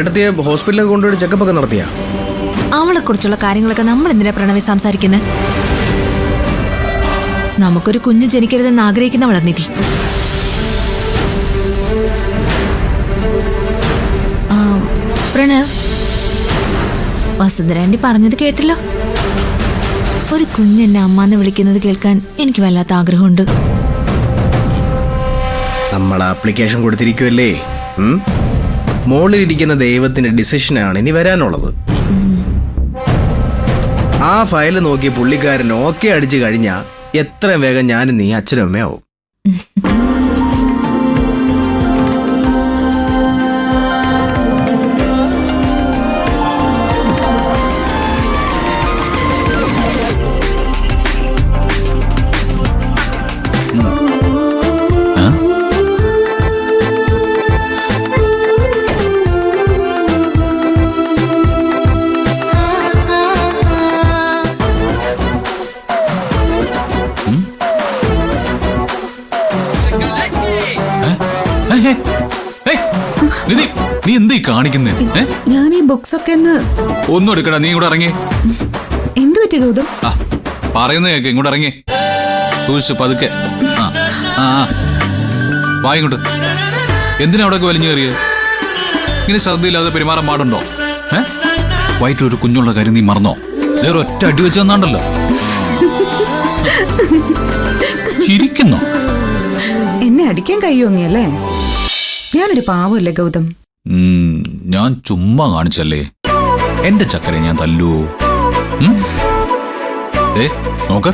എടുത്തിയ ഹോസ്പിറ്റലിൽ കൊണ്ടുപോയി ചെക്കപ്പ് ഒക്കെ നടത്തിയ? അവളെ കുറിച്ചുള്ള കാര്യങ്ങളൊക്കെ നമ്മൾ എന്തിനാ പ്രണവി സംസാരിക്കുന്നത്? നമുക്കൊരു കുഞ്ഞ് ജനിക്കരുതെന്ന് ആഗ്രഹിക്കുന്നവളാ നിധി. പ്രണവ്, വസുന്ധരാന്റി പറഞ്ഞത് കേട്ടല്ലോ. ഒരു കുഞ്ഞെന്നെ അമ്മാന്ന് വിളിക്കുന്നത് കേൾക്കാൻ എനിക്ക് വല്ലാത്ത ആഗ്രഹമുണ്ട്. നമ്മൾ ആപ്ലിക്കേഷൻ കൊടുത്തിരിക്കുമല്ലേ. മോളിലിരിക്കുന്ന ദൈവത്തിന്റെ ഡിസിഷനാണ് ഇനി വരാനുള്ളത്. ആ ഫയൽ നോക്കി പുള്ളിക്കാരൻ ഓക്കെ അടിച്ചു കഴിഞ്ഞാ എത്രയും വേഗം ഞാനും നീ അച്ഛനും അമ്മയാവും. നീ എന്തീ കാണിക്കുന്നേ? ഞാൻ ഈ ബുക്സ് ഒക്കെ ഒന്നും എടുക്കടാ, നീ ഇങ്ങോട്ട് ഇറങ്ങി. എന്ത് പറ്റി ഗൗതം? പറയുന്ന കേക്ക്, ഇങ്ങോട്ട് ഇറങ്ങി. സൂക്ഷിച്ച് പതുക്കെ. വായിങ്ങോട്ട്. എന്തിനാ അവിടെ വലിഞ്ഞു കയറിയത്? ഇങ്ങനെ ശ്രദ്ധയില്ലാതെ പെരുമാറാൻ പാടുണ്ടോ? വയറ്റിലൊരു കുഞ്ഞുള്ള കാര്യം നീ മറന്നോ? വേറെ ഒറ്റ അടി വെച്ച് തന്നാണ്ടല്ലോ. ചിരിക്കുന്നോ? എന്നെ അടിക്കാൻ കഴിയുമല്ലേ? ഞാനൊരു പാവല്ലേ ഗൗതം? ഞാൻ ചുമ്മാ കാണിച്ചല്ലേ. എന്റെ ചക്കരെ ഞാൻ തല്ലൂ. നോക്ക്,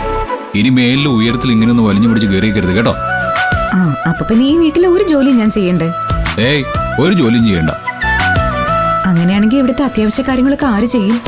ഇനി മേലിൽ ഉയരത്തിൽ ഇങ്ങനെയൊന്ന് വലിഞ്ഞു പിടിച്ച് കയറിക്കരുത് കേട്ടോ. അപ്പൊ പിന്നെ ഈ വീട്ടിലെ ഒരു ജോലി ഞാൻ ചെയ്യണ്ടേ? ഒരു ജോലിയും ചെയ്യണ്ട. അങ്ങനെയാണെങ്കിൽ ഇവിടുത്തെ അത്യാവശ്യ കാര്യങ്ങളൊക്കെ ആര് ചെയ്യും?